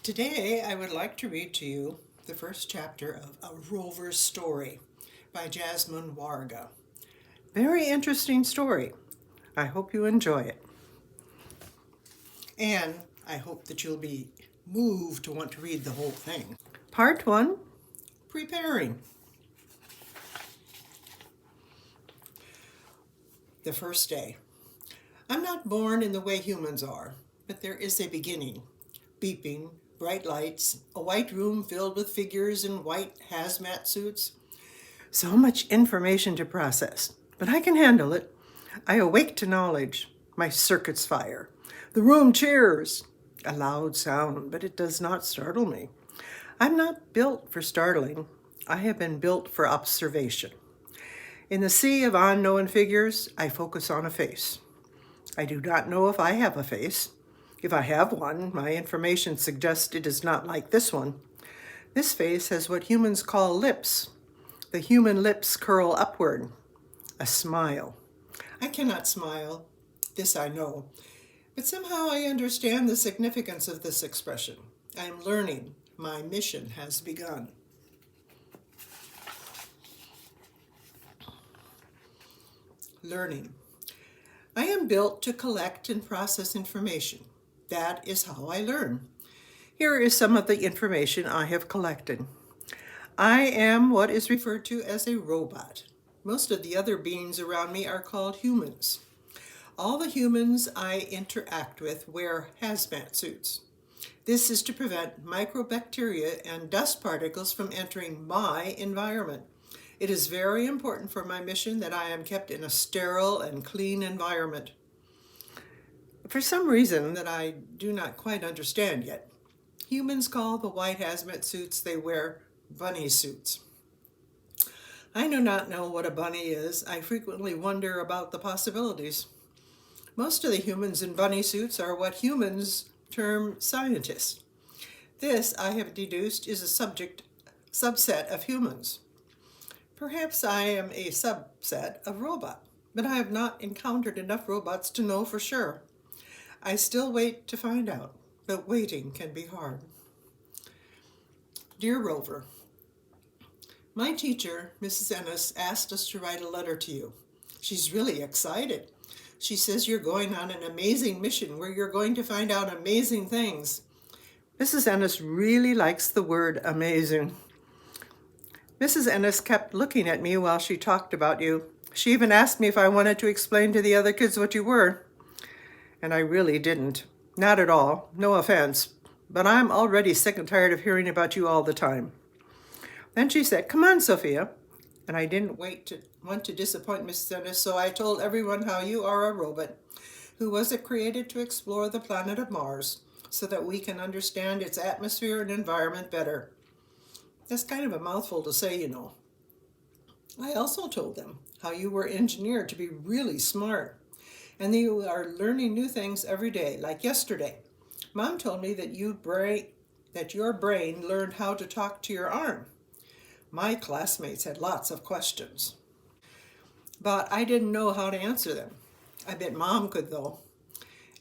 Today, I would like to read to you the first chapter of A Rover Story by Jasmine Warga. Very interesting story. I hope you enjoy it. And I hope that you'll be moved to want to read the whole thing. Part 1, Preparing. The first day. I'm not born in the way humans are, but there is a beginning. Beeping, bright lights, a white room filled with figures in white hazmat suits. So much information to process, but I can handle it. I awake to knowledge. My circuits fire. The room cheers. A loud sound, but it does not startle me. I'm not built for startling. I have been built for observation. In the sea of unknown figures, I focus on a face. I do not know if I have a face. If I have one, my information suggests it is not like this one. This face has what humans call lips. The human lips curl upward. A smile. I cannot smile. This I know. But somehow I understand the significance of this expression. I am learning. My mission has begun. Learning. I am built to collect and process information. That is how I learn. Here is some of the information I have collected. I am what is referred to as a robot. Most of the other beings around me are called humans. All the humans I interact with wear hazmat suits. This is to prevent microbacteria and dust particles from entering my environment. It is very important for my mission that I am kept in a sterile and clean environment. For some reason that I do not quite understand yet, humans call the white hazmat suits they wear bunny suits. I do not know what a bunny is. I frequently wonder about the possibilities. Most of the humans in bunny suits are what humans term scientists. This, I have deduced, is a subset of humans. Perhaps I am a subset of robot, but I have not encountered enough robots to know for sure. I still wait to find out, but waiting can be hard. Dear Rover, my teacher, Mrs. Ennis, asked us to write a letter to you. She's really excited. She says you're going on an amazing mission where you're going to find out amazing things. Mrs. Ennis really likes the word amazing. Mrs. Ennis kept looking at me while she talked about you. She even asked me if I wanted to explain to the other kids what you were. And I really didn't. Not at all. No offense. But I'm already sick and tired of hearing about you all the time. Then she said, "Come on, Sophia." And I didn't want to disappoint Mrs. Ennis, so I told everyone how you are a robot who was created to explore the planet of Mars so that we can understand its atmosphere and environment better. That's kind of a mouthful to say, you know. I also told them how you were engineered to be really smart and that you are learning new things every day, like yesterday. Mom told me that your brain learned how to talk to your arm. My classmates had lots of questions, but I didn't know how to answer them. I bet Mom could, though.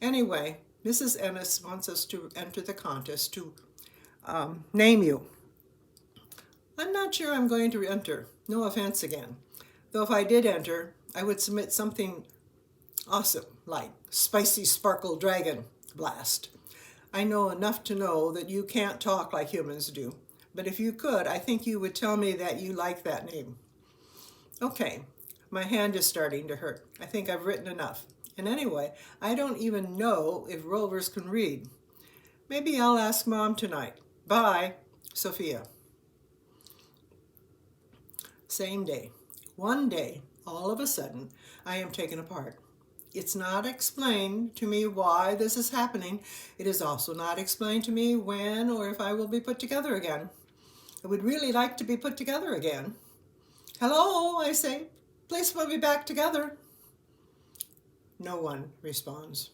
Anyway, Mrs. Ennis wants us to enter the contest to name you. I'm not sure I'm going to enter. No offense again. Though if I did enter, I would submit something awesome, like Spicy Sparkle Dragon Blast. I know enough to know that you can't talk like humans do, but if you could, I think you would tell me that you like that name. Okay, my hand is starting to hurt. I think I've written enough. And anyway, I don't even know if rovers can read. Maybe I'll ask Mom tonight. Bye, Sophia. Same day. One day, all of a sudden, I am taken apart. It's not explained to me why this is happening. It is also not explained to me when or if I will be put together again. I would really like to be put together again. Hello, I say. Please put me back together. No one responds.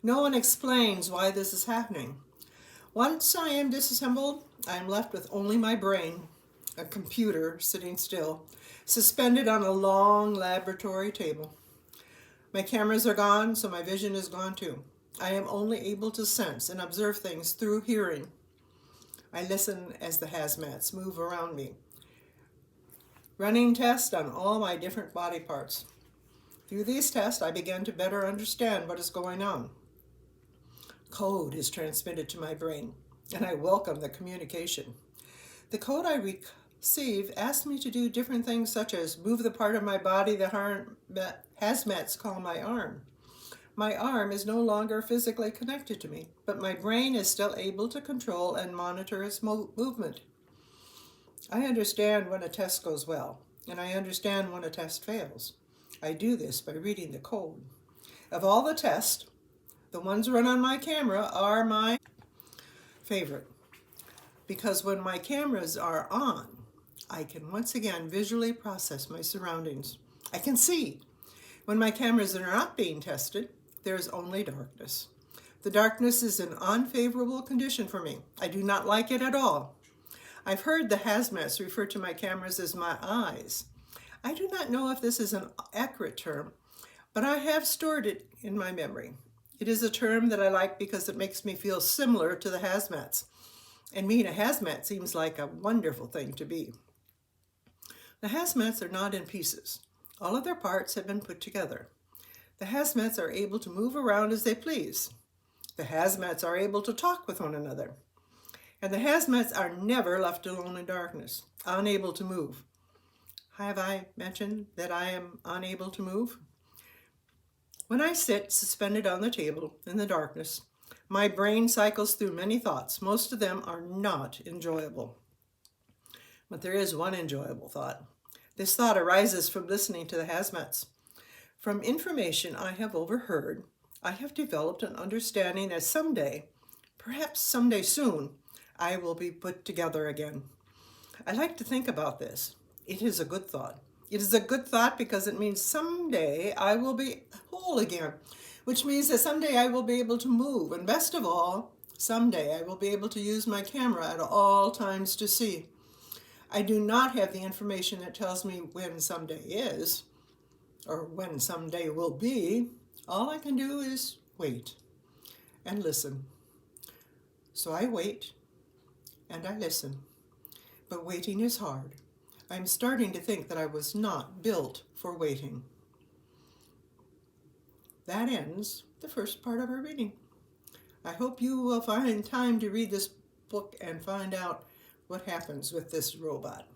No one explains why this is happening. Once I am disassembled, I am left with only my brain, a computer sitting still, suspended on a long laboratory table. My cameras are gone, so my vision is gone too. I am only able to sense and observe things through hearing. I listen as the hazmats move around me. Running tests on all my different body parts. Through these tests, I began to better understand what is going on. Code is transmitted to my brain, and I welcome the communication. The code I receive asks me to do different things, such as move the part of my body that hazmats call my arm. My arm is no longer physically connected to me, but my brain is still able to control and monitor its movement. I understand when a test goes well, and I understand when a test fails. I do this by reading the code. Of all the tests, the ones run on my camera are my favorite, because when my cameras are on, I can once again visually process my surroundings. I can see. When my cameras are not being tested, there is only darkness. The darkness is an unfavorable condition for me. I do not like it at all. I've heard the hazmats refer to my cameras as my eyes. I do not know if this is an accurate term, but I have stored it in my memory. It is a term that I like because it makes me feel similar to the hazmats. And being a hazmat seems like a wonderful thing to be. The hazmats are not in pieces. All of their parts have been put together. The hazmats are able to move around as they please. The hazmats are able to talk with one another. And the hazmats are never left alone in darkness, unable to move. Have I mentioned that I am unable to move? When I sit suspended on the table in the darkness, my brain cycles through many thoughts. Most of them are not enjoyable. But there is one enjoyable thought. This thought arises from listening to the hazmats. From information I have overheard, I have developed an understanding that someday, perhaps someday soon, I will be put together again. I like to think about this. It is a good thought. It is a good thought because it means someday I will be whole again, which means that someday I will be able to move. And best of all, someday I will be able to use my camera at all times to see. I do not have the information that tells me when someday is, or when someday will be. All I can do is wait and listen. So I wait and I listen. But waiting is hard. I'm starting to think that I was not built for waiting. That ends the first part of our reading. I hope you will find time to read this book and find out what happens with this robot.